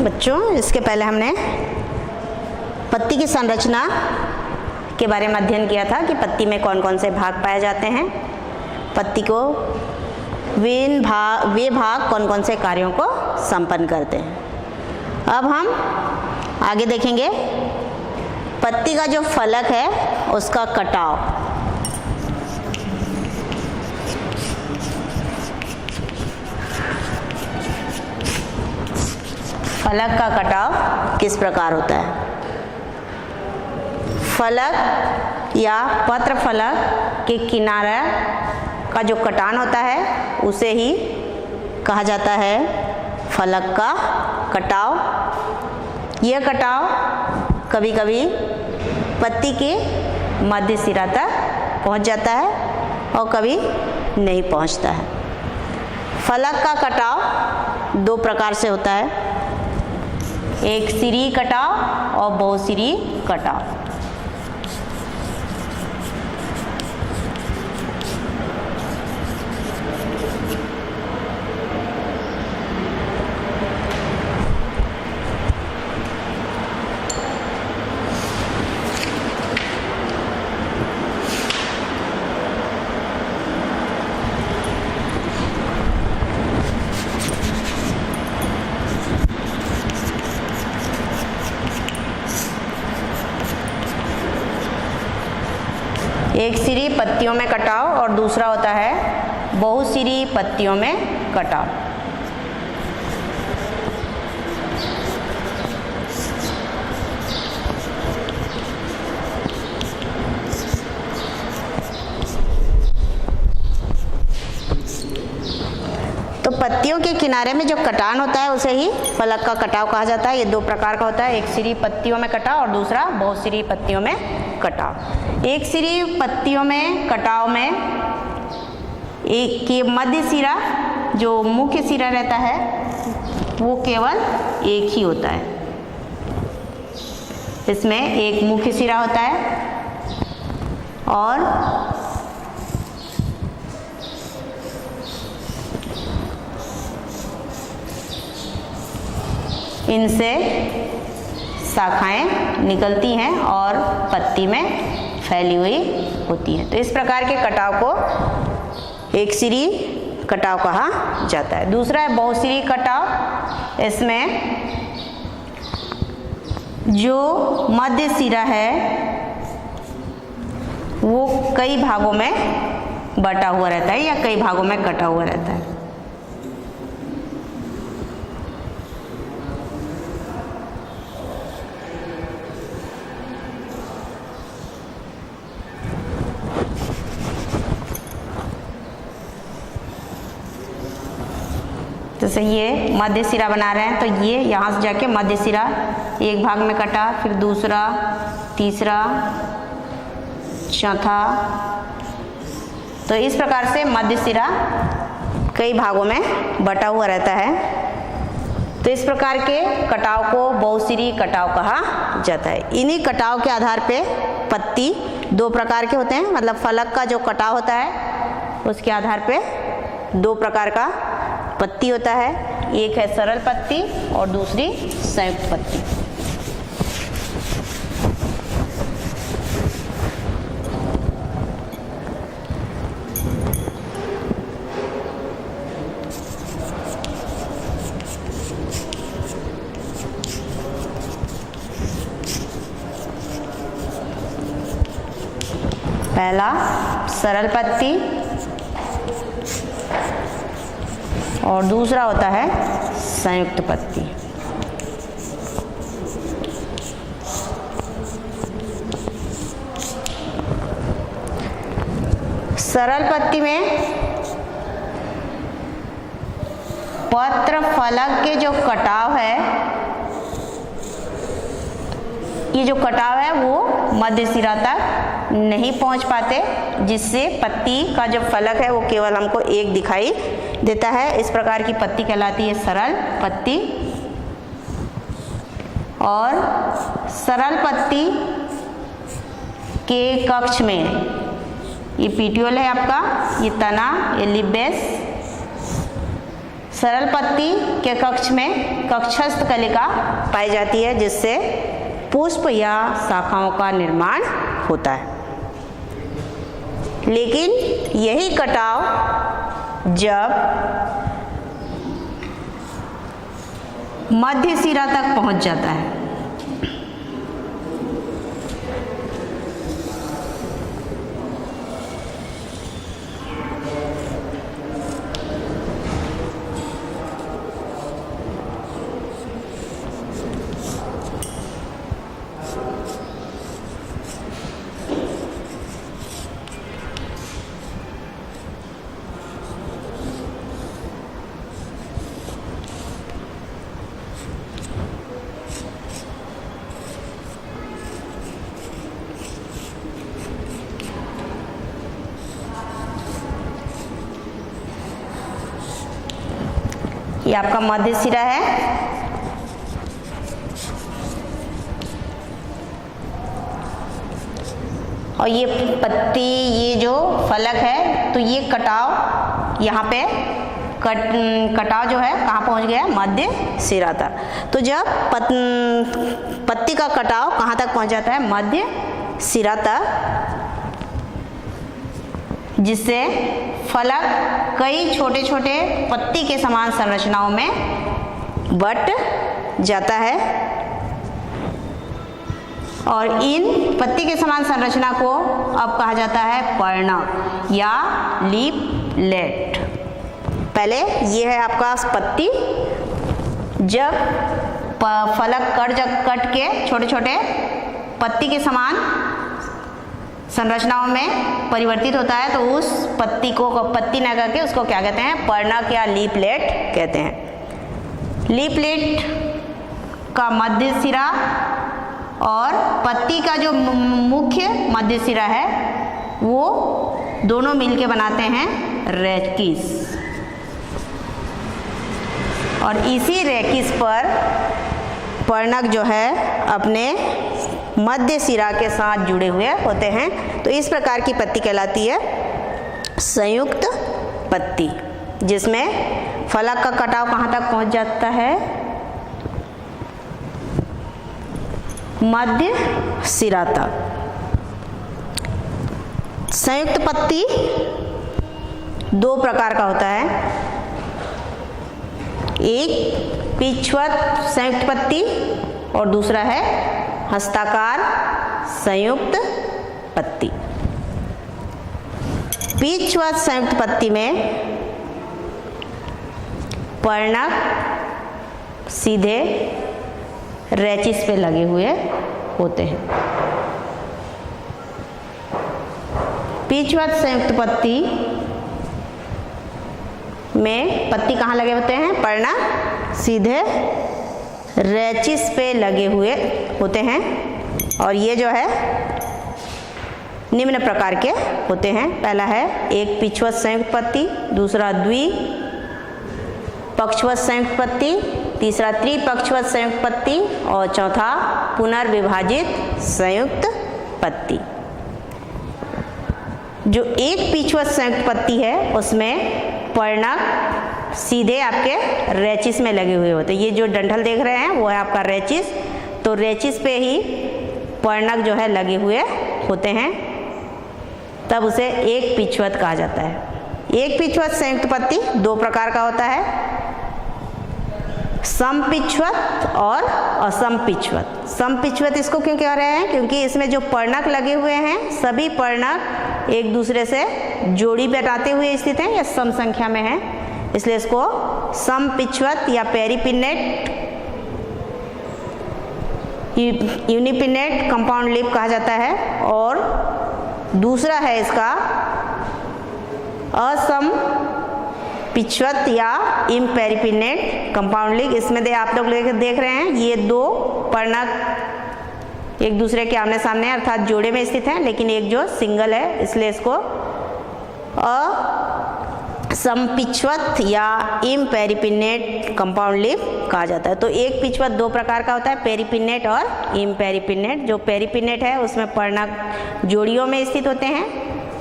बच्चों, इसके पहले हमने पत्ती की संरचना के बारे में अध्ययन किया था कि पत्ती में कौन कौन से भाग पाए जाते हैं, पत्ती को वे भाग कौन कौन से कार्यों को संपन्न करते हैं। अब हम आगे देखेंगे पत्ती का जो फलक है उसका कटाव। फलक का कटाव किस प्रकार होता है। फलक या पत्र फलक के किनारे का जो कटान होता है उसे ही कहा जाता है फलक का कटाव। यह कटाव कभी कभी पत्ती के मध्य सिरा तक पहुंच जाता है और कभी नहीं पहुंचता है। फलक का कटाव दो प्रकार से होता है, एक सिरी कटाव और बहुसिरी कटाव। एक सिरी पत्तियों में कटाव और दूसरा होता है बहुसिरी पत्तियों में कटाव। तो पत्तियों के किनारे में जो कटान होता है उसे ही फलक का कटाव कहा जाता है। ये दो प्रकार का होता है, एक सिरी पत्तियों में कटाव और दूसरा बहुसिरी पत्तियों में कटाव। एक सिरी पत्तियों में कटाव में एक के मध्य सिरा जो मुख्य सिरा रहता है वो केवल एक ही होता है। इसमें एक मुख्य सिरा होता है और इनसे शाखाएं निकलती हैं और पत्ती में फैली हुई होती हैं। तो इस प्रकार के कटाव को एक सिरी कटाव कहा जाता है। दूसरा है बहुसिरी कटाव। इसमें जो मध्य सिरा है वो कई भागों में बटा हुआ रहता है या कई भागों में कटा हुआ रहता है। जैसे ये मध्य सिरा बना रहे हैं तो ये यहाँ से जाके मध्य सिरा एक भाग में कटा, फिर दूसरा, तीसरा, चौथा। तो इस प्रकार से मध्य सिरा कई भागों में बटा हुआ रहता है। तो इस प्रकार के कटाव को बहुसिरी कटाव कहा जाता है। इन्हीं कटाव के आधार पे पत्ती दो प्रकार के होते हैं, मतलब फलक का जो कटाव होता है उसके आधार पे दो प्रकार का पत्ती होता है। एक है सरल पत्ती और दूसरी संयुक्त पत्ती। पहला सरल पत्ती और दूसरा होता है संयुक्त पत्ती। सरल पत्ती में पत्र फलक के जो कटाव है, ये जो कटाव है वो मध्य सिरा तक नहीं पहुंच पाते, जिससे पत्ती का जो फलक है वो केवल हमको एक दिखाई देता है। इस प्रकार की पत्ती कहलाती है सरल पत्ती। और सरल पत्ती के कक्ष में ये पीटियोल है आपका, ये तना, ये लिप बेस, सरल पत्ती के कक्ष में कक्षस्थ कलिका पाई जाती है, जिससे पुष्प या शाखाओं का निर्माण होता है। लेकिन यही कटाव जब मध्य सिरा तक पहुंच जाता है, ये आपका मध्य सिरा है। और ये पत्ती, ये जो फलक है, तो ये कटाव यहाँ पे कटाव जो है कहाँ पहुँच गया? मध्य सिरा तक। तो जब पत्ती का कटाव कहाँ तक पहुँच जाता है? मध्य सिरा तक, जिससे फलक कई छोटे छोटे पत्ती के समान संरचनाओं में बट जाता है। और इन पत्ती के समान संरचना को अब कहा जाता है पर्णक या लीफलेट। पहले ये है आपका पत्ती, जब फलक कट के छोटे छोटे पत्ती के समान संरचनाओं में परिवर्तित होता है, तो उस पत्ती को पत्ती न करके उसको क्या कहते हैं? पर्णक या लीफलेट कहते हैं। लीफलेट का मध्य सिरा और पत्ती का जो मुख्य मध्य सिरा है, वो दोनों मिलके बनाते हैं रेकिस। और इसी रेकिस पर पर्णक जो है अपने मध्य सिरा के साथ जुड़े हुए होते हैं। तो इस प्रकार की पत्ती कहलाती है संयुक्त पत्ती, जिसमें फलक का कटाव कहाँ तक पहुँच जाता है? मध्य सिरा तक। संयुक्त पत्ती दो प्रकार का होता है, एक पिछवत संयुक्त पत्ती और दूसरा है हस्ताकार संयुक्त पत्ती। पिछवत संयुक्त पत्ती में पर्णक सीधे रेचिस पे लगे हुए होते हैं। पिछवत संयुक्त पत्ती में पत्ती कहाँ लगे होते हैं? पर्णक सीधे रेचिस पे लगे हुए होते हैं। और ये जो है निम्न प्रकार के होते हैं। पहला है एक पिछवत संयुक्त पत्ती, दूसरा द्विपक्षवत संयुक्त पत्ती, तीसरा त्रिपक्षवत संयुक्त पत्ती और चौथा पुनर्विभाजित संयुक्त पत्ती। जो एक पिछवत संयुक्त पत्ती है उसमें पर्णक सीधे आपके रेचिस में लगे हुए होते हैं। ये जो डंठल देख रहे हैं वो है आपका रेचिस। तो रेचिस पे ही पर्णक जो है लगे हुए होते हैं, तब उसे एक पिछवत कहा जाता है। एक पिछवत संयुक्त पत्ती दो प्रकार का होता है, समपिछवत और असमपिछवत। समपिछवत इसको क्यों कह रहे हैं? क्योंकि इसमें जो पर्णक लगे हुए हैं सभी पर्णक एक दूसरे से जोड़ी बनाते हुए स्थित हैं या सम संख्या में हैं, इसलिए इसको समपिछवत या पेरिपिनेट यूनिपिनेट कंपाउंड लीफ कहा जाता है। और दूसरा है इसका असम पिछवत या इम्पेरिपिनेट कंपाउंड लीफ। इसमें आप लोग देख रहे हैं ये दो पर्णक एक दूसरे के आमने सामने अर्थात जोड़े में स्थित हैं, लेकिन एक जो सिंगल है, इसलिए इसको असमपिछवत या इम्पेरिपिनेट कंपाउंड लीफ कहा जाता है। तो एक पिछवत दो प्रकार का होता है, पेरिपिनेट और इम्पेरिपिनेट। जो पेरिपिनेट है उसमें पर्णक जोड़ियों में स्थित होते हैं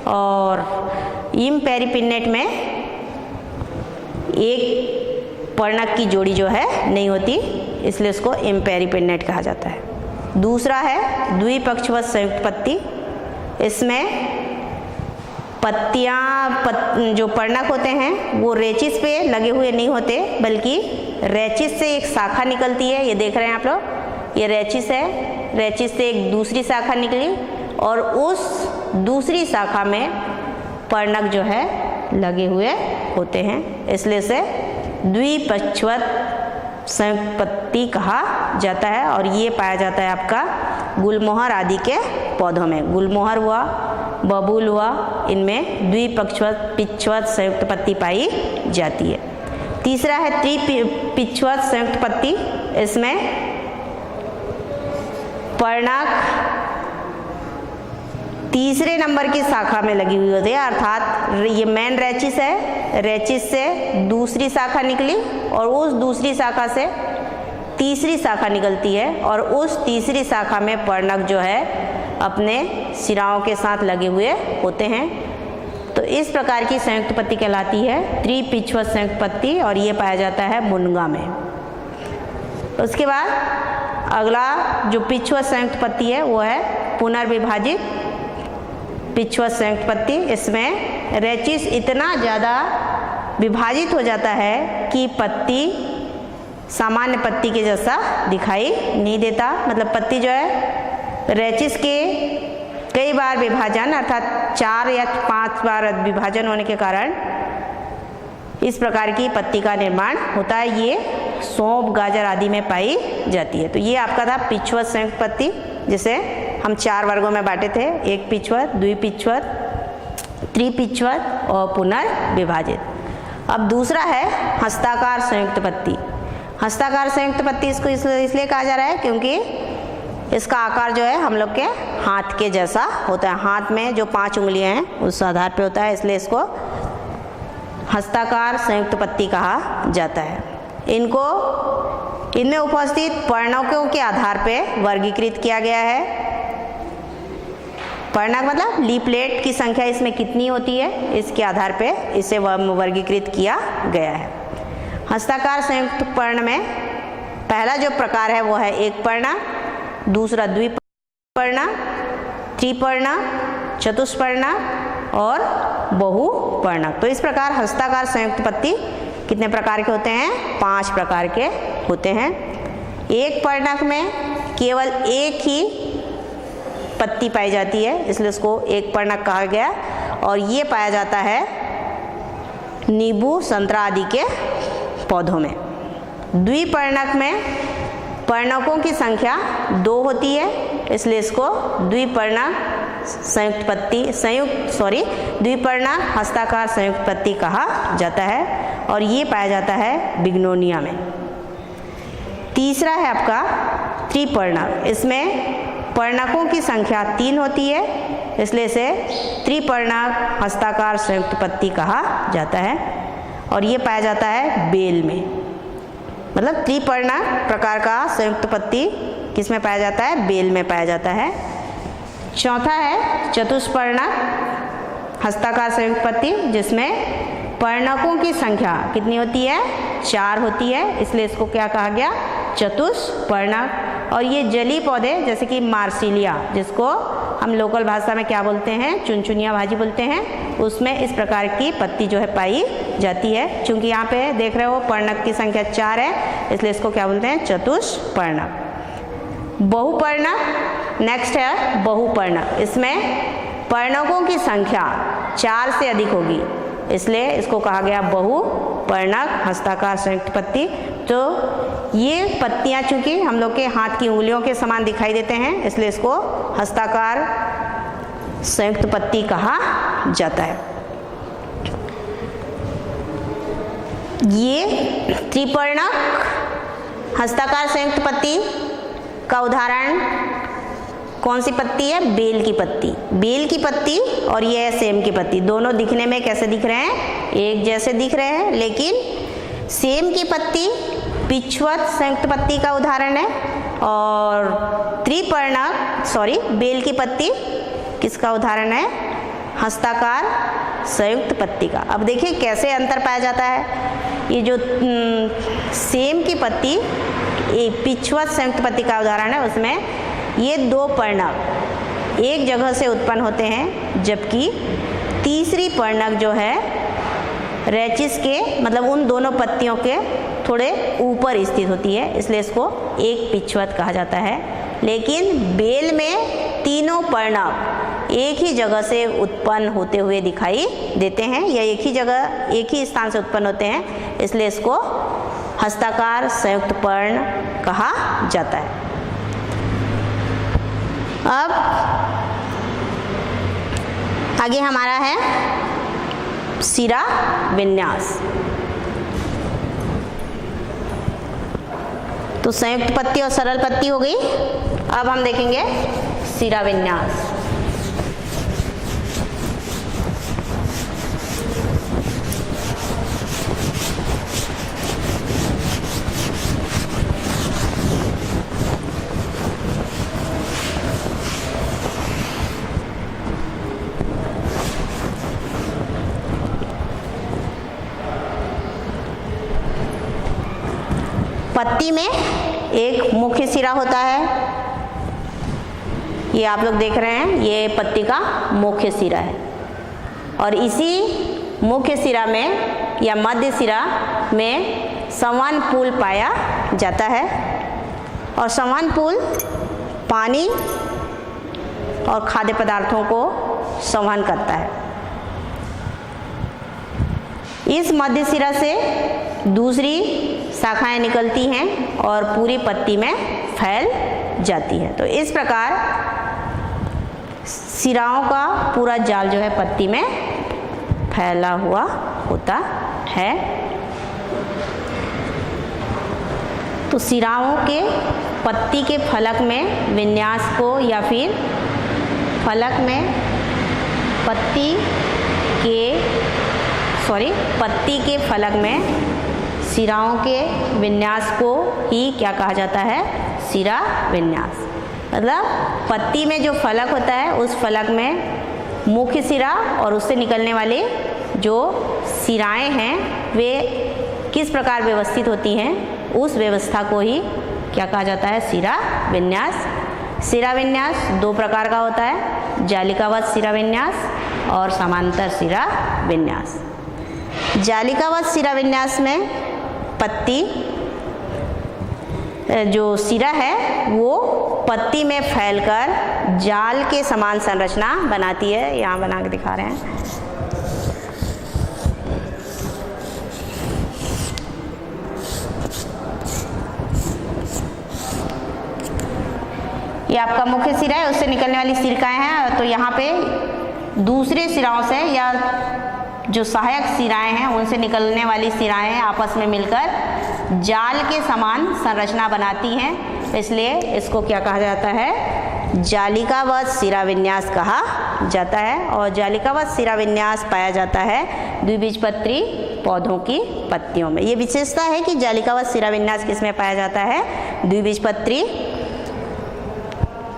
और इम्पेरिपिनेट में एक पर्णक की जोड़ी जो है नहीं होती, इसलिए उसको इम्पेरिपेन्नेट कहा जाता है। दूसरा है द्विपक्षवत संयुक्त पत्ती। इसमें पत्तियाँ जो पर्णक होते हैं वो रेचिस पे लगे हुए नहीं होते, बल्कि रेचिस से एक शाखा निकलती है। ये देख रहे हैं आप लोग, ये रेचिस है, रेचिस से एक दूसरी शाखा निकली और उस दूसरी शाखा में पर्णक जो है लगे हुए होते हैं, इसलिए इसे द्विपक्षवत संयुक्त पत्ती कहा जाता है। और ये पाया जाता है आपका गुलमोहर आदि के पौधों में। गुलमोहर हुआ, बबूल हुआ, इनमें द्विपक्षवत पिच्छवत संयुक्त पत्ती पाई जाती है। तीसरा है त्रिपिच्छवत संयुक्त पत्ती। इसमें पर्णक तीसरे नंबर की शाखा में लगी हुई होती है, अर्थात ये मेन रेचिस है, रेचिस से दूसरी शाखा निकली और उस दूसरी शाखा से तीसरी शाखा निकलती है और उस तीसरी शाखा में पर्णक जो है अपने सिराओं के साथ लगे हुए होते हैं। तो इस प्रकार की संयुक्त पत्ती कहलाती है त्रिपिच्छवत संयुक्त पत्ती और ये पाया जाता है मुनगा में। उसके बाद अगला जो पिच्छवत संयुक्त पत्ती है वो है पुनर्विभाजित पिच्छवत संयुक्त पत्ती। इसमें रेचिस इतना ज़्यादा विभाजित हो जाता है कि पत्ती सामान्य पत्ती के जैसा दिखाई नहीं देता। मतलब पत्ती जो है रेचिस के कई बार विभाजन अर्थात 4 या 5 बार विभाजन होने के कारण इस प्रकार की पत्ती का निर्माण होता है। ये सौंफ, गाजर आदि में पाई जाती है। तो ये आपका था पिच्छवत संयुक्त पत्ती, जिसे हम 4 वर्गों में बांटे थे, एक पिच्छवत, द्विपिच्छवत, त्रिपिच्छवत और पुनर्विभाजित। अब दूसरा है हस्ताकार संयुक्त पत्ती। हस्ताकार संयुक्त पत्ती इसको इसलिए कहा जा रहा है क्योंकि इसका आकार जो है हम लोग के हाथ के जैसा होता है। हाथ में जो 5 उंगलियां हैं उस आधार पे होता है, इसलिए इसको हस्ताकार संयुक्त पत्ती कहा जाता है। इनमें उपस्थित पर्णकों के आधार पे वर्गीकृत किया गया है। पर्णक मतलब लीफलेट की संख्या इसमें कितनी होती है, इसके आधार पे इसे वर्गीकृत किया गया है। हस्ताकार संयुक्त पर्ण में पहला जो प्रकार है वो है एक पर्णक, दूसरा द्विपर्णक, त्रिपर्णक, चतुष्पर्णक और बहुपर्णक। तो इस प्रकार हस्ताकार संयुक्त पत्ती कितने प्रकार के होते हैं? 5 प्रकार के होते हैं। एक पर्णक में केवल एक ही पत्ती पाई जाती है, इसलिए उसको एक पर्णक कहा गया और ये पाया जाता है नींबू, संतरा आदि के पौधों में। द्विपर्णक में पर्णकों की संख्या 2 होती है, इसलिए इसको द्विपर्णक संयुक्त पत्ती द्विपर्णक हस्ताकार संयुक्त पत्ती कहा जाता है और ये पाया जाता है बिग्नोनिया में। तीसरा है आपका त्रिपर्णक। इसमें पर्णकों की संख्या 3 होती है, इसलिए इसे त्रिपर्णक हस्ताकार संयुक्त पत्ती कहा जाता है और ये पाया जाता है बेल में। मतलब त्रिपर्णक प्रकार का संयुक्त पत्ती किसमें पाया जाता है? बेल में पाया जाता है। चौथा है चतुष्पर्णक हस्ताकार संयुक्त पत्ती, जिसमें पर्णकों की संख्या कितनी होती है? 4 होती है, इसलिए इसको क्या कहा गया? चतुष्पर्णक। और ये जलीय पौधे जैसे कि मार्सिलिया, जिसको हम लोकल भाषा में क्या बोलते हैं? चुनचुनिया भाजी बोलते हैं, उसमें इस प्रकार की पत्ती जो है पाई जाती है। चूंकि यहाँ पे देख रहे हो पर्णक की संख्या 4 है, इसलिए इसको क्या बोलते हैं? चतुष्पर्णक। बहुपर्णक नेक्स्ट है बहुपर्णक। इसमें पर्णकों की संख्या 4 से अधिक होगी, इसलिए इसको कहा गया बहुपर्णक हस्ताकार संयुक्त पत्ती। तो ये पत्तियां चूंकि हम लोग के हाथ की उंगलियों के समान दिखाई देते हैं, इसलिए इसको हस्ताकार संयुक्त पत्ती कहा जाता है। ये त्रिपर्णक हस्ताकार संयुक्त पत्ती का उदाहरण कौन सी पत्ती है? बेल की पत्ती। बेल की पत्ती और ये है सेम की पत्ती, दोनों दिखने में कैसे दिख रहे हैं? एक जैसे दिख रहे हैं, लेकिन सेम की पत्ती पिच्छवत संयुक्त पत्ती का उदाहरण है और बेल की पत्ती किसका उदाहरण है? हस्ताकार संयुक्त पत्ती का। अब देखिए कैसे अंतर पाया जाता है। ये जो सेम की पत्ती पिछवत संयुक्त पत्ती का उदाहरण है, उसमें ये दो पर्णक एक जगह से उत्पन्न होते हैं, जबकि तीसरी पर्णक जो है रैचिस के मतलब उन दोनों पत्तियों के थोड़े ऊपर स्थित होती है, इसलिए इसको एक पिछवत कहा जाता है। लेकिन बेल में तीनों पर्णक एक ही जगह से उत्पन्न होते हुए दिखाई देते हैं, या एक ही जगह एक ही स्थान से उत्पन्न होते हैं, इसलिए इसको हस्ताकार संयुक्त पर्ण कहा जाता है। अब आगे हमारा है सिरा विन्यास। तो संयुक्त पत्ती और सरल पत्ती हो गई। अब हम देखेंगे सिरा विन्यास। पत्ती में एक मुख्य सिरा होता है, ये आप लोग देख रहे हैं, ये पत्ती का मुख्य सिरा है। और इसी मुख्य सिरा में या मध्य सिरा में संवहन पुल पाया जाता है, और संवहन पुल पानी और खाद्य पदार्थों को संवहन करता है। इस मध्य सिरा से दूसरी शाखाएं निकलती हैं और पूरी पत्ती में फैल जाती है। तो इस प्रकार सिराओं का पूरा जाल जो है पत्ती में फैला हुआ होता है। तो सिराओं के पत्ती के फलक में विन्यास को, या फिर फलक में पत्ती के फलक में सिराओं के विन्यास को ही क्या कहा जाता है? सिरा विन्यास। मतलब पत्ती में जो फलक होता है उस फलक में मुख्य सिरा और उससे निकलने वाले जो सिराएं हैं वे किस प्रकार व्यवस्थित होती हैं, उस व्यवस्था को ही क्या कहा जाता है? सिरा विन्यास। सिरा विन्यास दो प्रकार का होता है, जालिकावत सिरा विन्यास और समांतर सिरा विन्यास। जालिकावत सिरा विन्यास में पत्ती जो सिरा है वो पत्ती में फैलकर जाल के समान संरचना बनाती है। यहाँ बना के दिखा रहे हैं। ये आपका मुख्य सिरा है, उससे निकलने वाली सिरकाएं हैं। तो यहाँ पे दूसरे सिराओं से या जो सहायक सिराएं हैं उनसे निकलने वाली सिराएं आपस में मिलकर जाल के समान संरचना बनाती हैं, इसलिए इसको क्या कहा जाता है? जालिकावत सिरा विन्यास कहा जाता है। और जालिकावत सिरा विन्यास पाया जाता है द्विबीजपत्री पौधों की पत्तियों में। ये विशेषता है कि जालिकावत सिरा विन्यास किसमें पाया जाता है? द्विबीजपत्री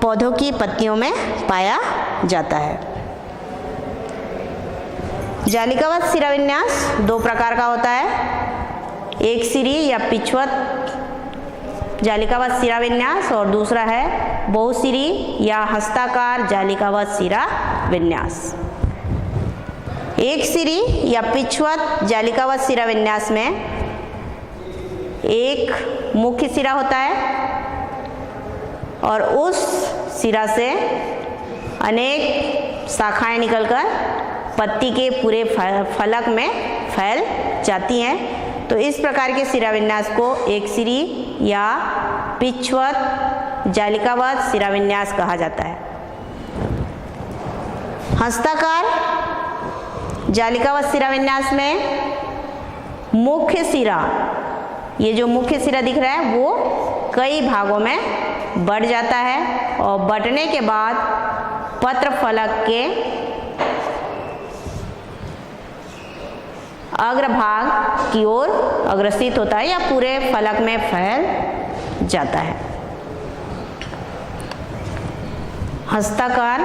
पौधों की पत्तियों में पाया जाता है। जालिकावत सिरा विन्यास दो प्रकार का होता है, एक सिरी या पिछवत जालिकावत सिरा विन्यास और दूसरा है बहुसिरी या हस्ताकार जालिकावत सिरा विन्यास। एक सिरी या पिछवत जालिकावत सिरा विन्यास में एक मुख्य सिरा होता है और उस सिरा से अनेक शाखाएं निकलकर पत्ती के पूरे फलक में फैल जाती हैं। तो इस प्रकार के सिरा विन्यास को एक सिरी या पिछवत जालिकावत सिरा विन्यास कहा जाता है। हस्ताकार जालिकावत सिरा विन्यास में मुख्य सिरा, ये जो मुख्य सिरा दिख रहा है वो कई भागों में बढ़ जाता है और बढ़ने के बाद पत्र फलक के अग्रभाग की ओर अग्रसित होता है या पूरे फलक में फैल जाता है। हस्ताकार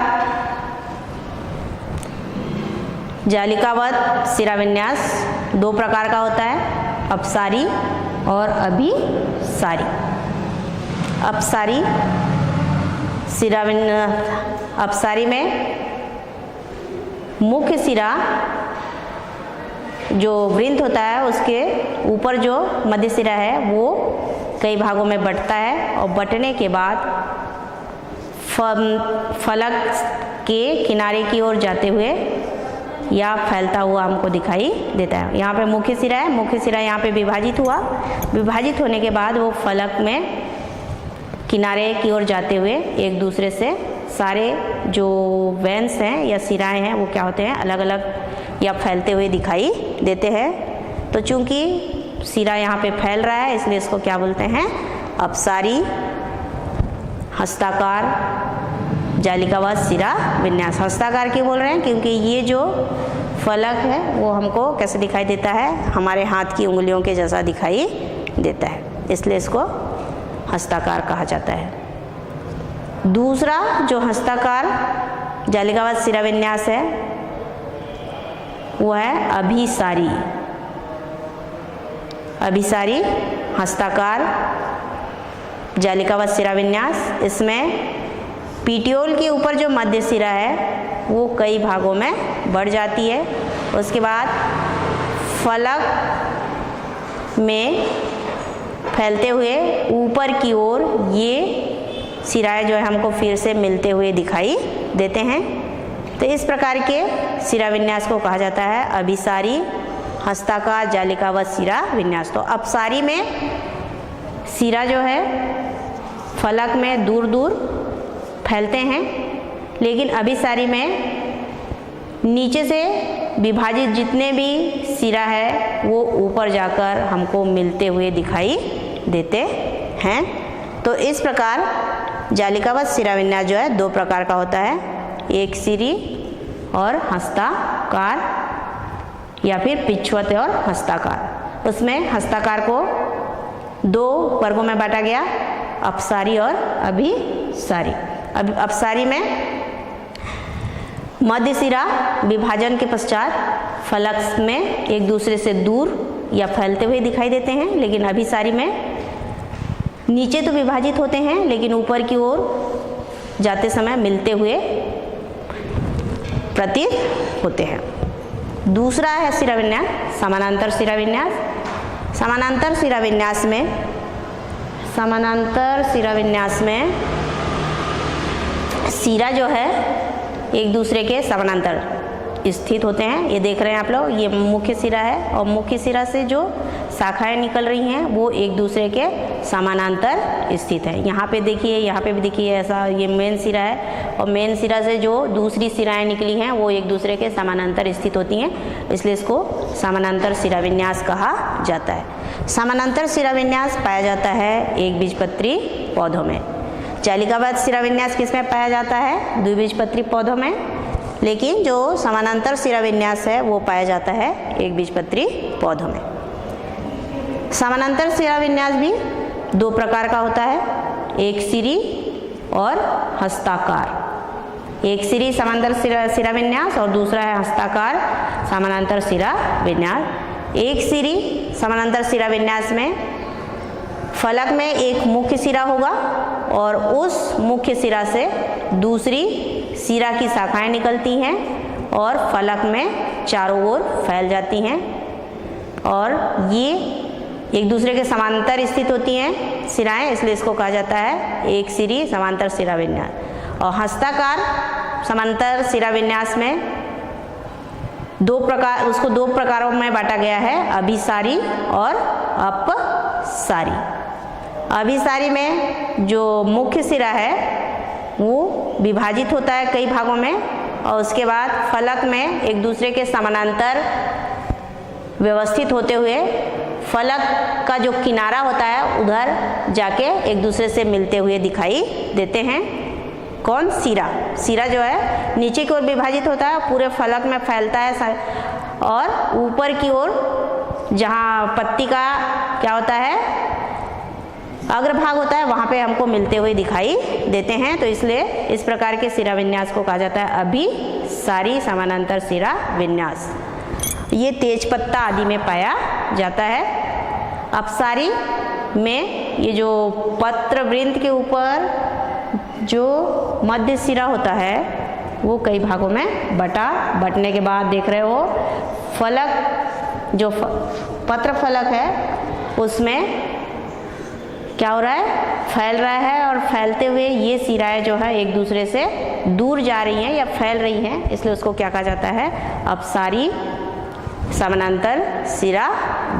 जालिकावत सिरा विन्यास दो प्रकार का होता है, अपसारी और अभिसारी। अपसारी अपसारी में मुख्य सिरा जो वृंत होता है उसके ऊपर जो मध्य सिरा है वो कई भागों में बंटता है और बंटने के बाद फलक के किनारे की ओर जाते हुए या फैलता हुआ हमको दिखाई देता है। यहाँ पे मुख्य सिरा है, मुख्य सिरा यहाँ पे विभाजित हुआ, विभाजित होने के बाद वो फलक में किनारे की ओर जाते हुए एक दूसरे से सारे जो वेन्स हैं या सिराएं हैं वो क्या होते हैं, अलग अलग या फैलते हुए दिखाई देते हैं। तो चूंकि सिरा यहाँ पे फैल रहा है इसलिए इसको क्या बोलते हैं, अपसारी, हस्ताकार, जालिकावत सिरा विन्यास। हस्ताकार क्यों बोल रहे हैं, क्योंकि ये जो फलक है वो हमको कैसे दिखाई देता है, हमारे हाथ की उंगलियों के जैसा दिखाई देता है, इसलिए इसको हस्ताकार कहा जाता है। दूसरा जो हस्ताकार जालिकावत सिरा विन्यास है वो है अभिसारी। अभिसारी हस्ताकार जालिकावत सिरा विन्यास, इसमें पीटियोल के ऊपर जो मध्य सिरा है वो कई भागों में बढ़ जाती है। उसके बाद फलक में फैलते हुए ऊपर की ओर ये सिराएं जो है हमको फिर से मिलते हुए दिखाई देते हैं। तो इस प्रकार के सिरा विन्यास को कहा जाता है अभिसारी, हस्ताकार, जालिकावत सिरा विन्यास। तो अपसारी में सिरा जो है फलक में दूर दूर फैलते हैं, लेकिन अभिसारी में नीचे से विभाजित जितने भी सिरा है वो ऊपर जाकर हमको मिलते हुए दिखाई देते हैं। तो इस प्रकार जालिकावत सिरा विन्यास जो है दो प्रकार का होता है, एक सिरी और हस्ताकार या फिर पिछवत और हस्ताकार। उसमें हस्ताकार को दो वर्गों में बांटा गया, अपसारी और अभिसारी। अपसारी में मध्य सिरा विभाजन के पश्चात फलक में एक दूसरे से दूर या फैलते हुए दिखाई देते हैं, लेकिन अभिसारी में नीचे तो विभाजित होते हैं लेकिन ऊपर की ओर जाते समय मिलते हुए प्रतीत होते हैं। दूसरा है सिरा विन्यास समानांतर सिरा विन्यास। समानांतर सिरा विन्यास में सिरा जो है एक दूसरे के समानांतर स्थित होते हैं। ये देख रहे हैं आप लोग, ये मुख्य सिरा है और मुख्य सिरा से जो शाखाएं निकल रही हैं वो एक दूसरे के समानांतर स्थित है। यहाँ पे देखिए, यहाँ पे भी देखिए, ऐसा ये मेन सिरा है और मेन सिरा से जो दूसरी सिराएं निकली हैं वो एक दूसरे के समानांतर स्थित होती हैं, इसलिए इसको समानांतर सिरा विन्यास कहा जाता है। समानांतर सिरा विन्यास पाया जाता है एक बीजपत्री पौधों में। जालिकावत सिरा विन्यास किसमें पाया जाता है, द्विबीजपत्री पौधों में, लेकिन जो समानांतर सिरा विन्यास है वो पाया जाता है एक बीजपत्री पौधों में। समानांतर सिरा विन्यास भी दो प्रकार का होता है, एक सिरी और हस्ताकार। एक सिरी समानांतर सिरा विन्यास और दूसरा है हस्ताकार समानांतर सिरा विन्यास। एक सिरी समानांतर सिरा विन्यास में फलक में एक मुख्य सिरा होगा और उस मुख्य सिरा से दूसरी सिरा की शाखाएं निकलती हैं और फलक में चारों ओर फैल जाती हैं और ये एक दूसरे के समांतर स्थित होती हैं सिराएं, इसलिए इसको कहा जाता है एक सिरी समांतर सिरा विन्यास। और हस्ताकार समांतर सिरा विन्यास में उसको दो प्रकारों में बांटा गया है, अभिसारी और अपसारी। अभिसारी में जो मुख्य सिरा है वो विभाजित होता है कई भागों में और उसके बाद फलक में एक दूसरे के समानांतर व्यवस्थित होते हुए फलक का जो किनारा होता है उधर जाके एक दूसरे से मिलते हुए दिखाई देते हैं। कौन, सिरा। सिरा जो है नीचे की ओर विभाजित होता है, पूरे फलक में फैलता है और ऊपर की ओर जहाँ पत्ती का क्या होता है, अग्रभाग होता है, वहाँ पे हमको मिलते हुए दिखाई देते हैं। तो इसलिए इस प्रकार के सिरा विन्यास को कहा जाता है अभिसारी समानांतर सिरा विन्यास। ये तेज पत्ता आदि में पाया जाता है। अपसारी में ये जो पत्र वृंत के ऊपर जो मध्य सिरा होता है वो कई भागों में बटने के बाद देख रहे हो फलक, जो पत्र फलक है उसमें क्या हो रहा है, फैल रहा है, और फैलते हुए ये सिराएं जो है एक दूसरे से दूर जा रही हैं या फैल रही हैं, इसलिए उसको क्या कहा जाता है, अपसारी समानांतर सिरा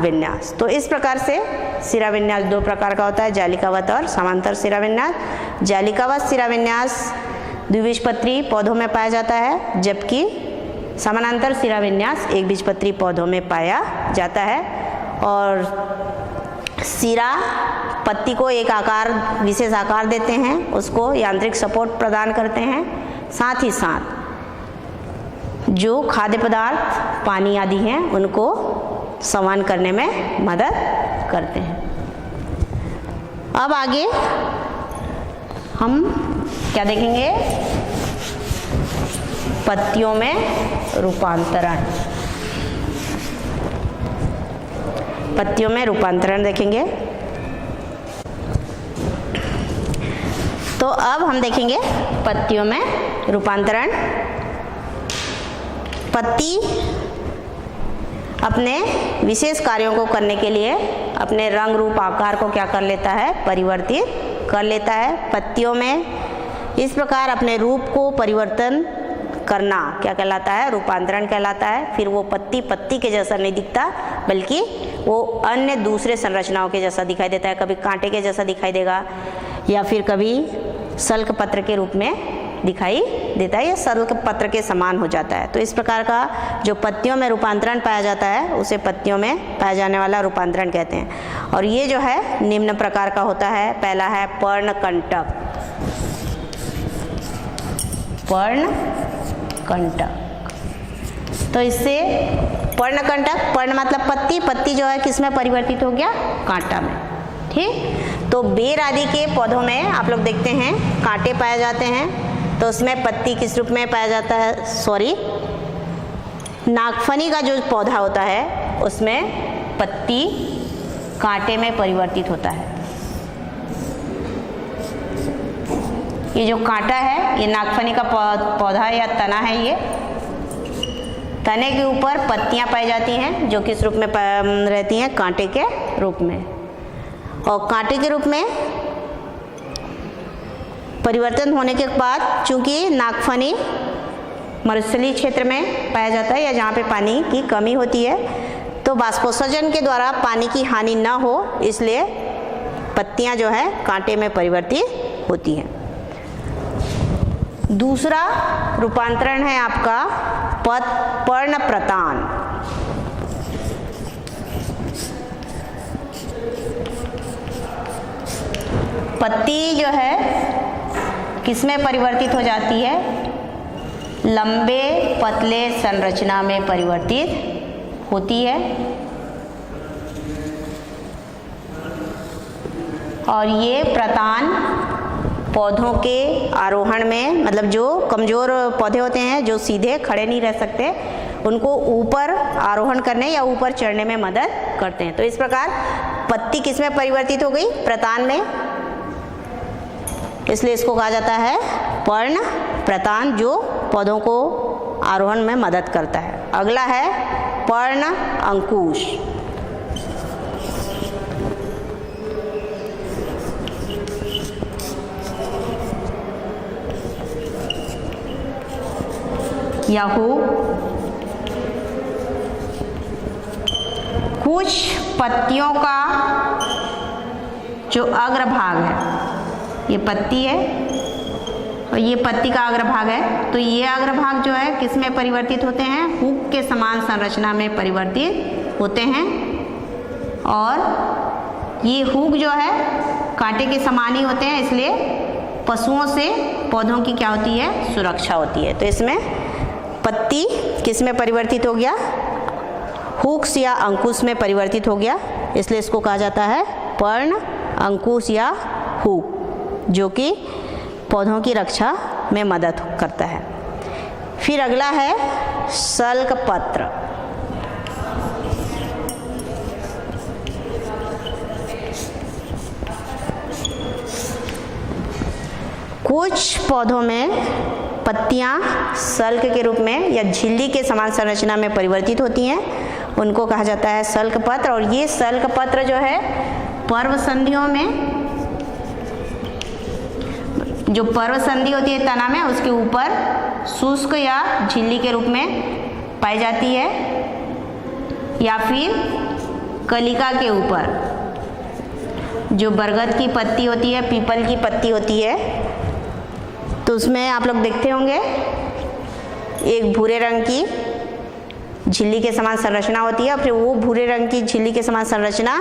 विन्यास। तो इस प्रकार से सिरा विन्यास दो प्रकार का होता है, जालिकावत और समांतर सिरा विन्यास। जालिकावत सिरा विन्यास द्विबीजपत्री पौधों में पाया जाता है, जबकि समानांतर सिरा विन्यास एक बीजपत्री पौधों में पाया जाता है। और सिरा पत्ती को एक आकार, विशेष आकार देते हैं, उसको यांत्रिक सपोर्ट प्रदान करते हैं, साथ ही साथ जो खाद्य पदार्थ, पानी आदि हैं उनको संवहन करने में मदद करते हैं। अब आगे हम क्या देखेंगे, पत्तियों में रूपांतरण। पत्तियों में रूपांतरण देखेंगे। तो अब हम देखेंगे पत्तियों में रूपांतरण। पत्ती अपने विशेष कार्यों को करने के लिए अपने रंग रूप आकार को क्या कर लेता है, परिवर्तित कर लेता है। पत्तियों में इस प्रकार अपने रूप को परिवर्तन करना क्या कहलाता है, रूपांतरण कहलाता है। फिर वो पत्ती पत्ती के जैसा नहीं दिखता, बल्कि वो अन्य दूसरे संरचनाओं के जैसा दिखाई देता है। कभी कांटे के जैसा दिखाई देगा, या फिर कभी सल्क पत्र के रूप में दिखाई देता है, या सल्क पत्र के समान हो जाता है। तो इस प्रकार का जो पत्तियों में रूपांतरण पाया जाता है उसे पत्तियों में पाया जाने वाला रूपांतरण कहते हैं। और ये जो है निम्न प्रकार का होता है। पहला है पर्णकंटक। पर्णकंटक, तो इससे पर्णकंटक, पर्ण मतलब पत्ती, पत्ती जो है किस में परिवर्तित हो गया, कांटा में। ठीक, तो बेर आदि के पौधों में आप लोग देखते हैं कांटे पाए जाते हैं, तो उसमें पत्ती किस रूप में पाया जाता है, नागफनी का जो पौधा होता है उसमें पत्ती कांटे में परिवर्तित होता है। ये जो कांटा है ये नागफनी का पौधा या तना है, ये तने के ऊपर पत्तियां पाई जाती हैं जो किस रूप में रहती हैं, कांटे के रूप में। और कांटे के रूप में परिवर्तन होने के बाद, चूंकि नागफनी मरुस्थलीय क्षेत्र में पाया जाता है या जहाँ पे पानी की कमी होती है, तो बाष्पोत्सर्जन के द्वारा पानी की हानि न हो, इसलिए पत्तियां जो है कांटे में परिवर्तित होती हैं। दूसरा रूपांतरण है आपका पर्णप्रतान। पत्ती जो है किसमें परिवर्तित हो जाती है, लंबे पतले संरचना में परिवर्तित होती है। और ये प्रतान पौधों के आरोहण में, मतलब जो कमज़ोर पौधे होते हैं जो सीधे खड़े नहीं रह सकते, उनको ऊपर आरोहण करने या ऊपर चढ़ने में मदद करते हैं। तो इस प्रकार पत्ती किस में परिवर्तित हो गई, प्रतान में, इसलिए इसको कहा जाता है पर्ण प्रतान, जो पौधों को आरोहण में मदद करता है। अगला है पर्ण अंकुश। याहू कुछ पत्तियों का जो अग्रभाग है, ये पत्ती है और ये पत्ती का अग्रभाग है, तो ये अग्रभाग जो है किस में परिवर्तित होते हैं, हुक के समान संरचना में परिवर्तित होते हैं। और ये हुक जो है कांटे के समान ही होते हैं, इसलिए पशुओं से पौधों की क्या होती है, सुरक्षा होती है। तो इसमें पत्ती किस में परिवर्तित हो गया, हुक्स या अंकुश में परिवर्तित हो गया, इसलिए इसको कहा जाता है पर्ण अंकुश या हुक, जो कि पौधों की रक्षा में मदद करता है। फिर अगला है सल्क पत्र। कुछ पौधों में पत्तियां सल्क के रूप में या झिल्ली के समान संरचना में परिवर्तित होती हैं, उनको कहा जाता है सल्क पत्र। और ये सल्क पत्र जो है पर्व संधियों में, जो पर्व संधि होती है तना में, उसके ऊपर शुष्क या झिल्ली के रूप में पाई जाती है, या फिर कलिका के ऊपर जो बरगद की पत्ती होती है, पीपल की पत्ती होती है, तो उसमें आप लोग देखते होंगे एक भूरे रंग की झिल्ली के समान संरचना होती है, फिर वो भूरे रंग की झिल्ली के समान संरचना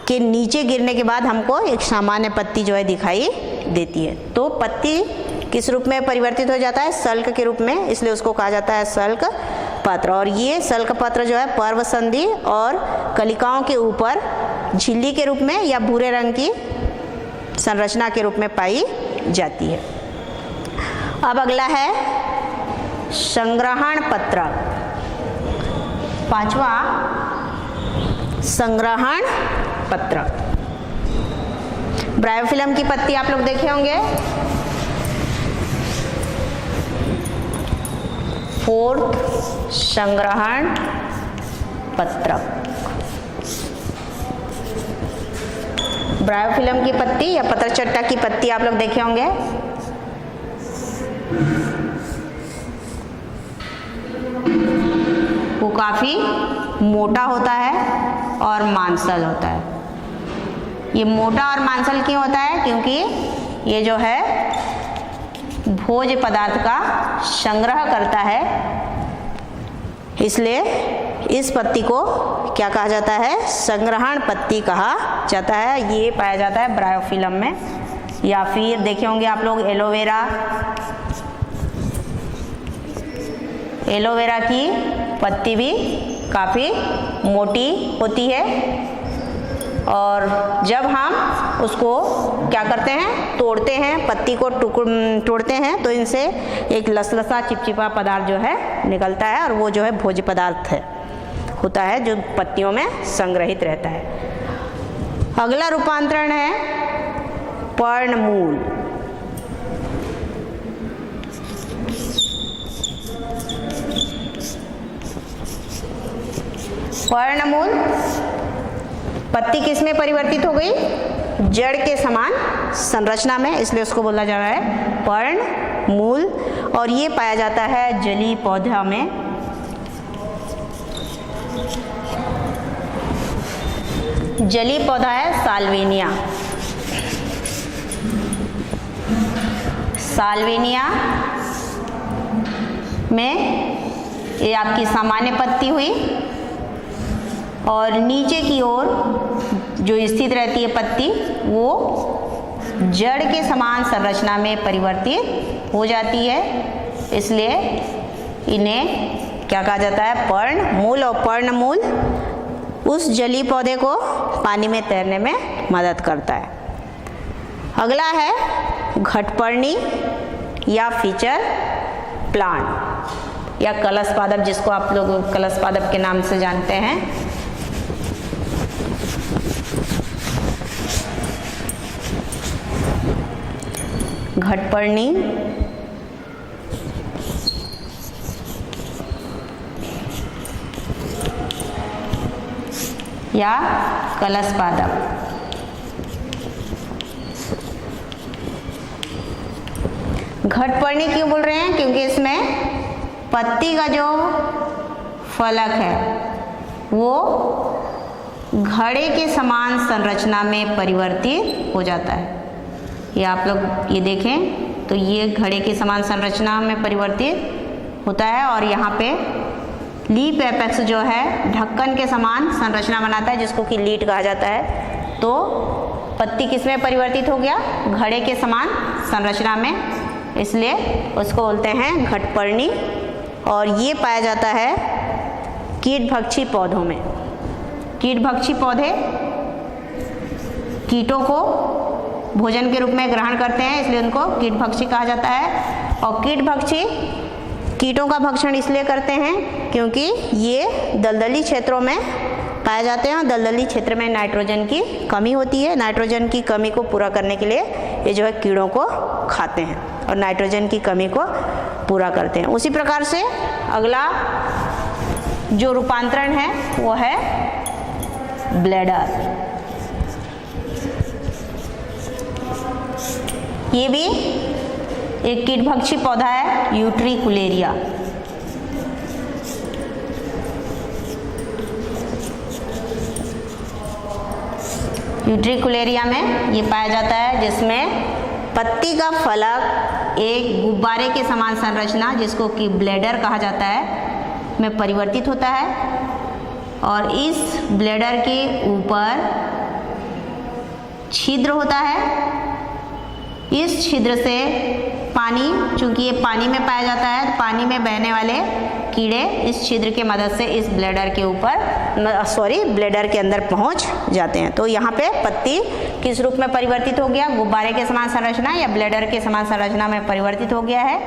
के नीचे गिरने के बाद हमको एक सामान्य पत्ती जो है दिखाई देती है। तो पत्ती किस रूप में परिवर्तित हो जाता है? सल्क के रूप में, इसलिए उसको कहा जाता है सल्क पत्र। और ये सल्क पत्र जो है पर्व संधि और कलिकाओं के ऊपर झिल्ली के रूप में या भूरे रंग की संरचना के रूप में पाई जाती है। अब अगला है संग्रहण पत्र। पांचवा संग्रहण पत्र। ब्रायोफिलम की पत्ती आप लोग देखे होंगे। फोर्थ संग्रहण पत्र। ब्रायोफिलम की पत्ती या पत्रचट्टा की पत्ती आप लोग देखे होंगे। वो काफी मोटा होता है और मांसल होता है। ये मोटा और मांसल क्यों होता है? क्योंकि ये जो है भोज्य पदार्थ का संग्रह करता है, इसलिए इस पत्ती को क्या कहा जाता है? संग्रहण पत्ती कहा जाता है। ये पाया जाता है ब्रायोफिलम में। या फिर देखे होंगे आप लोग एलोवेरा। एलोवेरा की पत्ती भी काफ़ी मोटी होती है, और जब हम उसको क्या करते हैं? तोड़ते हैं, पत्ती को तोड़ते हैं, तो इनसे एक लसलसा चिपचिपा पदार्थ जो है निकलता है, और वो जो है भोज्य पदार्थ होता है जो पत्तियों में संग्रहित रहता है। अगला रूपांतरण है पर्णमूल। पर्णमूल पत्ती किस में परिवर्तित हो गई? जड़ के समान संरचना में, इसलिए उसको बोला जा रहा है पर्णमूल। और ये पाया जाता है जलीय पौधा में। जलीय पौधा है साल्विनिया। साल्विनिया में ये आपकी सामान्य पत्ती हुई, और नीचे की ओर जो स्थित रहती है पत्ती, वो जड़ के समान संरचना में परिवर्तित हो जाती है, इसलिए इन्हें क्या कहा जाता है? पर्णमूल। और पर्णमूल उस जलीय पौधे को पानी में तैरने में मदद करता है। अगला है घटपर्णी या फीचर प्लांट या कलश पादप, जिसको आप लोग कलश पादप के नाम से जानते हैं। घटपर्णी या कलश पादप। घटपर्णी क्यों बोल रहे हैं? क्योंकि इसमें पत्ती का जो फलक है वो घड़े के समान संरचना में परिवर्तित हो जाता है। ये आप लोग ये देखें तो ये घड़े के समान संरचना में परिवर्तित होता है, और यहाँ पे लीफ एपेक्स जो है ढक्कन के समान संरचना बनाता है, जिसको कि लीट कहा जाता है। तो पत्ती किस में परिवर्तित हो गया? घड़े के समान संरचना में, इसलिए उसको बोलते हैं घटपर्णी। और ये पाया जाता है कीटभक्षी पौधों में। कीटभक्षी पौधे कीटों को भोजन के रूप में ग्रहण करते हैं, इसलिए उनको कीटभक्षी कहा जाता है। और कीटभक्षी कीटों का भक्षण इसलिए करते हैं क्योंकि ये दलदली क्षेत्रों में पाए जाते हैं और दलदली क्षेत्र में नाइट्रोजन की कमी होती है। नाइट्रोजन की कमी को पूरा करने के लिए ये जो है कीड़ों को खाते हैं और नाइट्रोजन की कमी को पूरा करते हैं। उसी प्रकार से अगला जो रूपांतरण है वो है ब्लैडर। ये भी एक कीटभक्षी पौधा है, यूट्रिकुलेरिया। यूट्रिकुलेरिया में ये पाया जाता है, जिसमें पत्ती का फलक एक गुब्बारे के समान संरचना, जिसको कि ब्लैडर कहा जाता है, में परिवर्तित होता है और इस ब्लैडर के ऊपर छिद्र होता है। इस छिद्र से पानी, चूंकि ये पानी में पाया जाता है, तो पानी में बहने वाले कीड़े इस छिद्र की मदद से इस ब्लैडर के ब्लैडर के अंदर पहुंच जाते हैं। तो यहाँ पे पत्ती किस रूप में परिवर्तित हो गया? गुब्बारे के समान संरचना या ब्लैडर के समान संरचना में परिवर्तित हो गया है,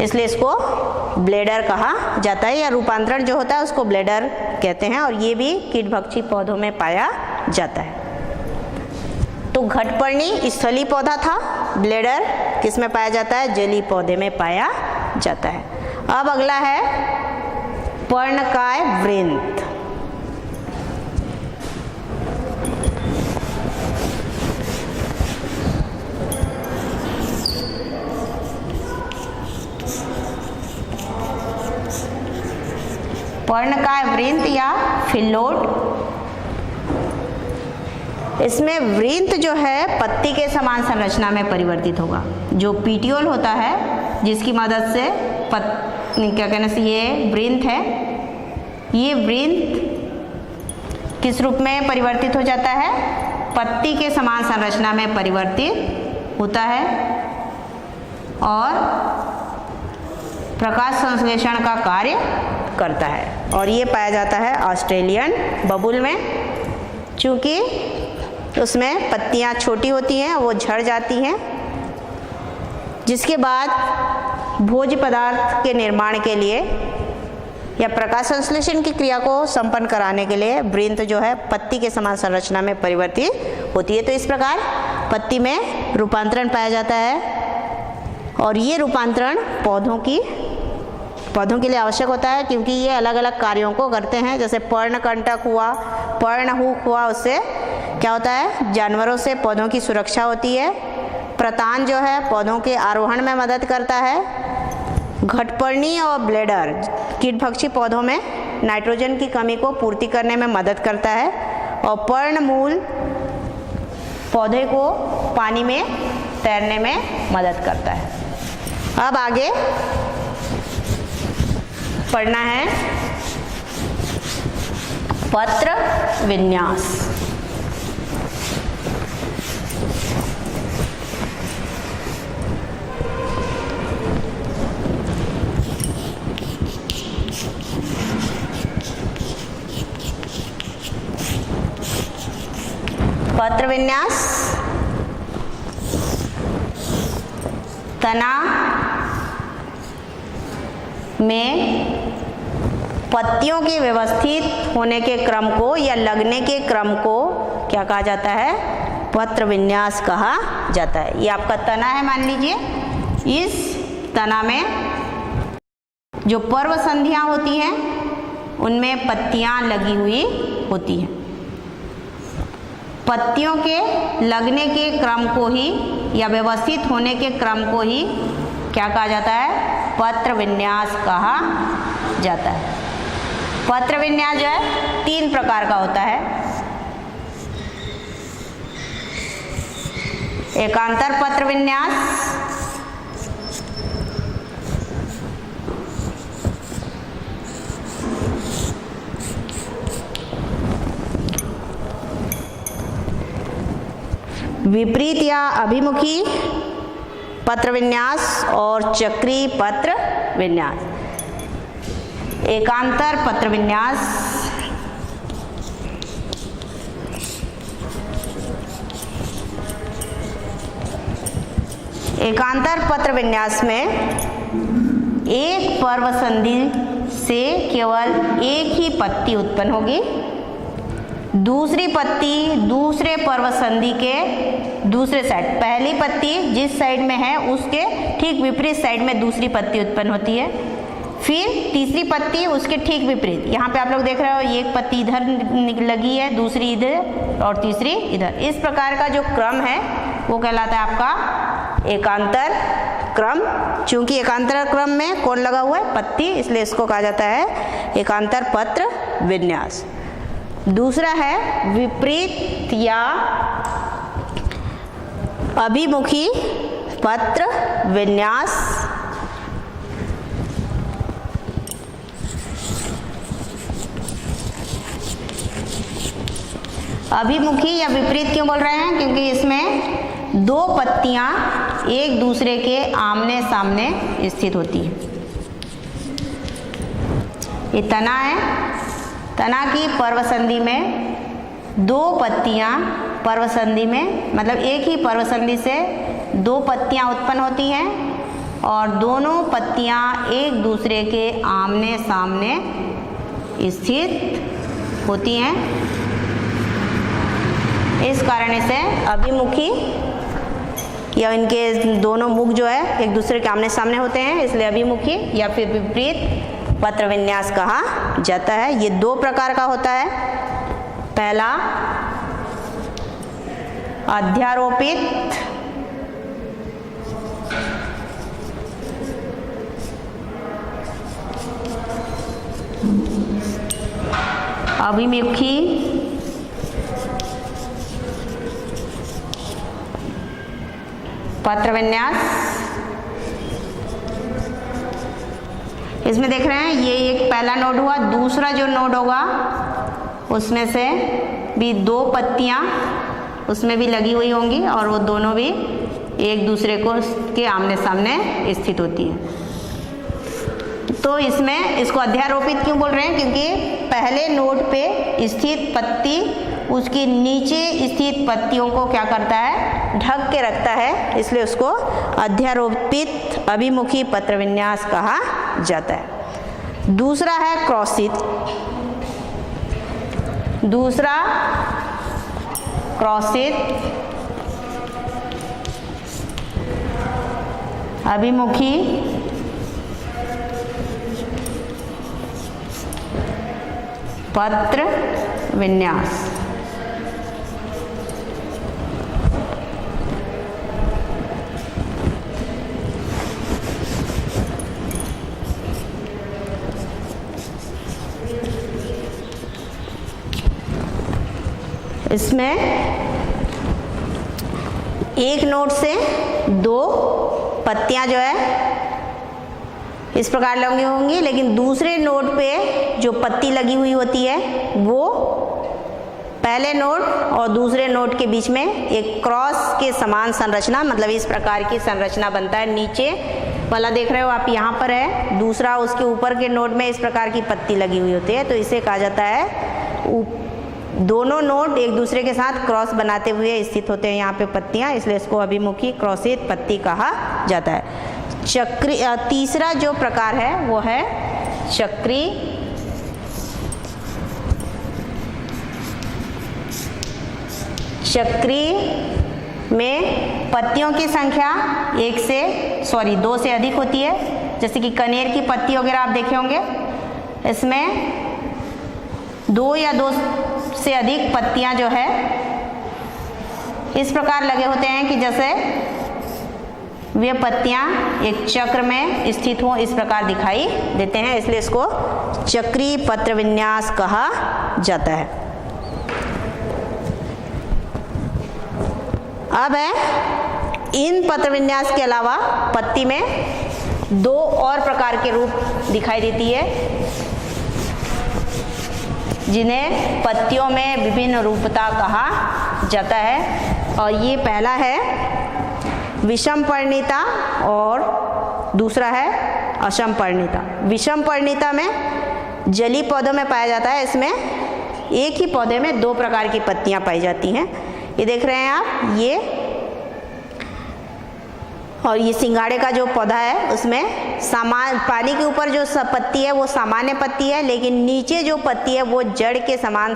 इसलिए इसको ब्लैडर कहा जाता है, या रूपांतरण जो होता है उसको ब्लैडर कहते हैं। और ये भी कीटभक्षी पौधों में पाया जाता है। तो घटपर्णी स्थलीय पौधा था, ब्लैडर किस में पाया जाता है? जलीय पौधे में पाया जाता है। अब अगला है पर्णकाय वृंत। पर्णकाय वृंत या फिल्लोट, इसमें वृंत जो है पत्ती के समान संरचना में परिवर्तित होगा। जो पीटियोल होता है, जिसकी मदद से क्या कहने से ये वृंत है, ये वृंत किस रूप में परिवर्तित हो जाता है? पत्ती के समान संरचना में परिवर्तित होता है और प्रकाश संश्लेषण का कार्य करता है। और ये पाया जाता है ऑस्ट्रेलियन बबूल में। चूँकि उसमें पत्तियाँ छोटी होती हैं, वो झड़ जाती हैं, जिसके बाद भोज्य पदार्थ के निर्माण के लिए या प्रकाश संश्लेषण की क्रिया को संपन्न कराने के लिए वृंत जो है पत्ती के समान संरचना में परिवर्तित होती है। तो इस प्रकार पत्ती में रूपांतरण पाया जाता है और ये रूपांतरण पौधों के लिए आवश्यक होता है, क्योंकि ये अलग अलग कार्यों को करते हैं। जैसे पर्णकंटक हुआ, पर्णहुक हुआ, उससे क्या होता है? जानवरों से पौधों की सुरक्षा होती है। प्रतान जो है पौधों के आरोहण में मदद करता है। घटपर्णी और ब्लैडर कीटभक्षी पौधों में नाइट्रोजन की कमी को पूर्ति करने में मदद करता है और पर्णमूल पौधे को पानी में तैरने में मदद करता है। अब आगे पढ़ना है पत्र विन्यास। पत्र विन्यास तना में पत्तियों के व्यवस्थित होने के क्रम को या लगने के क्रम को क्या कहा जाता है? पत्र विन्यास कहा जाता है। ये आपका तना है, मान लीजिए। इस तना में जो पर्व संधियां होती हैं उनमें पत्तियां लगी हुई होती हैं। पत्तियों के लगने के क्रम को ही या व्यवस्थित होने के क्रम को ही क्या कहा जाता है? पत्र विन्यास कहा जाता है। पत्र विन्यास जो है 3 प्रकार का होता है। एकांतर पत्र विन्यास, विपरीत या अभिमुखी पत्र विन्यास और चक्री पत्र विन्यास। एकांतर पत्र विन्यास एकांतर पत्र विन्यास में एक पर्व संधि से केवल एक ही पत्ती उत्पन्न होगी। दूसरी पत्ती दूसरे पर्वत संधि के दूसरे साइड, पहली पत्ती जिस साइड में है उसके ठीक विपरीत साइड में दूसरी पत्ती उत्पन्न होती है। फिर तीसरी पत्ती उसके ठीक विपरीत, यहाँ पे आप लोग देख रहे हो एक पत्ती इधर लगी है, दूसरी इधर और तीसरी इधर। इस प्रकार का जो क्रम है वो कहलाता है आपका एकांतर क्रम। चूंकि एकांतर क्रम में कौन लगा हुआ है? पत्ती, इसलिए इसको कहा जाता है एकांतर पत्र विन्यास। दूसरा है विपरीत या अभिमुखी पत्र विन्यास। अभिमुखी या विपरीत क्यों बोल रहे हैं? क्योंकि इसमें दो पत्तियां एक दूसरे के आमने सामने स्थित होती है। ये तना है, तना की पर्वसंधि में दो पत्तियां पर्वसंधि में, मतलब एक ही पर्वसंधि से दो पत्तियां उत्पन्न होती हैं और दोनों पत्तियां एक दूसरे के आमने सामने स्थित होती हैं। इस कारण से अभिमुखी या इनके दोनों मुख जो है एक दूसरे के आमने सामने होते हैं, इसलिए अभिमुखी या फिर विपरीत पत्र विन्यास कहा जाता है। ये दो प्रकार का होता है। पहला अध्यारोपित अभिमुखी पत्र विन्यास। इसमें देख रहे हैं ये एक पहला नोड हुआ, दूसरा जो नोड होगा उसमें से भी दो पत्तियां उसमें भी लगी हुई होंगी और वो दोनों भी एक दूसरे को के आमने सामने स्थित होती हैं। तो इसमें इसको अध्यारोपित क्यों बोल रहे हैं? क्योंकि पहले नोड पे स्थित पत्ती उसकी नीचे स्थित पत्तियों को क्या करता है? ढक के रखता है, इसलिए उसको अध्यारोपित अभिमुखी पत्र विन्यास कहा जाता है। दूसरा है क्रॉसित। दूसरा क्रॉसित अभिमुखी पत्र विन्यास। इसमें एक नोड से दो पत्तियां जो है इस प्रकार लगी होंगी, लेकिन दूसरे नोड पे जो पत्ती लगी हुई होती है वो पहले नोड और दूसरे नोड के बीच में एक क्रॉस के समान संरचना, मतलब इस प्रकार की संरचना बनता है। नीचे वाला देख रहे हो आप, यहाँ पर है, दूसरा उसके ऊपर के नोड में इस प्रकार की पत्ती लगी हुई होती है, तो इसे कहा जाता है दोनों नोड एक दूसरे के साथ क्रॉस बनाते हुए स्थित होते हैं यहाँ पे पत्तियाँ, इसलिए इसको अभिमुखी क्रॉसित पत्ती कहा जाता है। चक्री तीसरा जो प्रकार है वो है चक्री में पत्तियों की संख्या दो से अधिक होती है। जैसे कि कनेर की पत्ती वगैरह आप देखे होंगे, इसमें दो या दो से अधिक पत्तियां जो है इस प्रकार लगे होते हैं कि जैसे वे पत्तियां एक चक्र में स्थित हों, इस प्रकार दिखाई देते हैं, इसलिए इसको चक्री पत्र विन्यास कहा जाता है। अब है इन पत्र विन्यास के अलावा पत्ती में दो और प्रकार के रूप दिखाई देती है, जिन्हें पत्तियों में विभिन्न रूपता कहा जाता है। और ये पहला है विषम पर्णिता और दूसरा है असम पर्णिता। विषम पर्णिता में जलीय पौधों में पाया जाता है। इसमें एक ही पौधे में दो प्रकार की पत्तियां पाई जाती हैं। ये देख रहे हैं आप, ये और ये सिंघाड़े का जो पौधा है उसमें पानी के ऊपर जो पत्ती है वो सामान्य पत्ती है, लेकिन नीचे जो पत्ती है वो जड़ के समान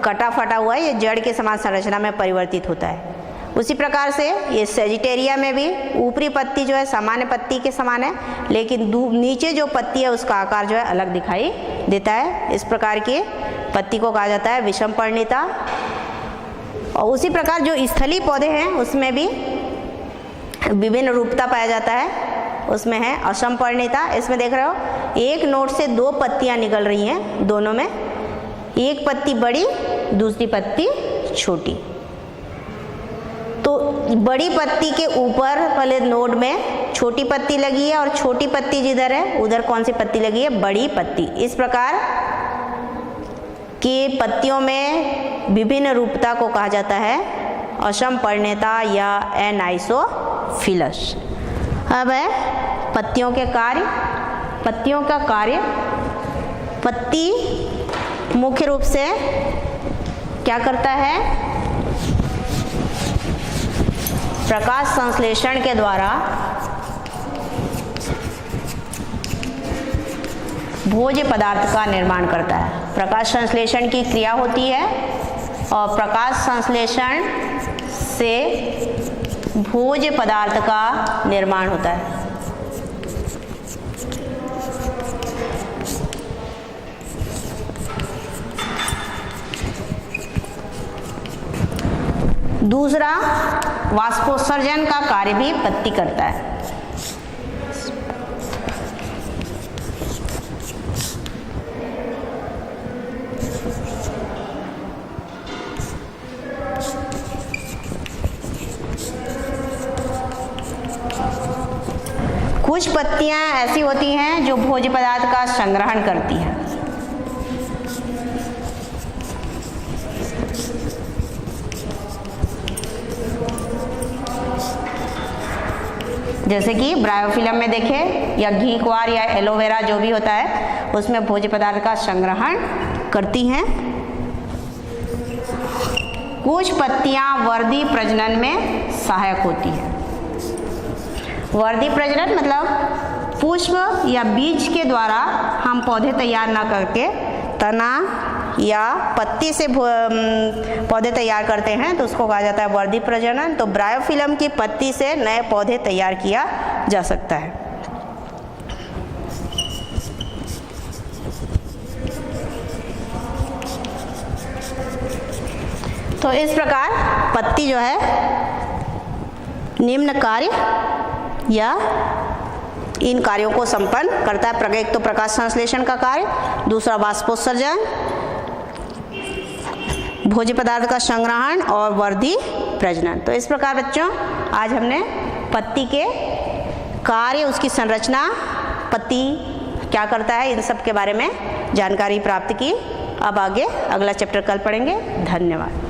कटा फटा हुआ है, ये जड़ के समान संरचना में परिवर्तित होता है। उसी प्रकार से ये सेजिटेरिया में भी ऊपरी पत्ती जो है सामान्य पत्ती के समान है, लेकिन नीचे जो पत्ती है उसका आकार जो है अलग दिखाई देता है। इस प्रकार की पत्ती को कहा जाता है विषम पर्णिता। और उसी प्रकार जो स्थलीय पौधे हैं उसमें भी विभिन्न रूपता पाया जाता है। उसमें है असम पर्णिता। इसमें देख रहे हो एक नोट से दो पत्तियां निकल रही हैं, दोनों में एक पत्ती बड़ी दूसरी पत्ती छोटी। तो बड़ी पत्ती के ऊपर वाले नोड में छोटी पत्ती लगी है और छोटी पत्ती जिधर है उधर कौन सी पत्ती लगी है? बड़ी पत्ती। इस प्रकार की पत्तियों में विभिन्न रूपता को कहा जाता है असम पर्णिता या एनाइसोफिलस। अब है पत्तियों के कार्य। पत्तियों का कार्य, पत्ती मुख्य रूप से क्या करता है? प्रकाश संश्लेषण के द्वारा भोज्य पदार्थ का निर्माण करता है। प्रकाश संश्लेषण की क्रिया होती है और प्रकाश संश्लेषण से भोज्य पदार्थ का निर्माण होता है। दूसरा, वाष्पोत्सर्जन का कार्य भी पत्ती करता है। कुछ पत्तियां ऐसी होती हैं जो भोज्य पदार्थ का संग्रहण करती हैं। जैसे कि ब्रायोफिलम में देखें, या घीकुआर या एलोवेरा जो भी होता है उसमें भोज्य पदार्थ का संग्रहण करती हैं। कुछ पत्तियां वर्धी प्रजनन में सहायक होती हैं। वर्धी प्रजनन मतलब पुष्प या बीज के द्वारा हम पौधे तैयार ना करके तना या पत्ती से पौधे तैयार करते हैं तो उसको कहा जाता है वर्धी प्रजनन। तो ब्रायोफिलम की पत्ती से नए पौधे तैयार किया जा सकता है। तो इस प्रकार पत्ती जो है निम्न कार्य या इन कार्यों को संपन्न करता है। एक तो प्रकाश संश्लेषण का कार्य, दूसरा वाष्पोत्सर्जन, भोज्य पदार्थ का संग्रहण और वर्धी प्रजनन। तो इस प्रकार बच्चों आज हमने पत्ती के कार्य, उसकी संरचना, पत्ती क्या करता है, इन सब के बारे में जानकारी प्राप्त की। अब आगे अगला चैप्टर कल पढ़ेंगे। धन्यवाद।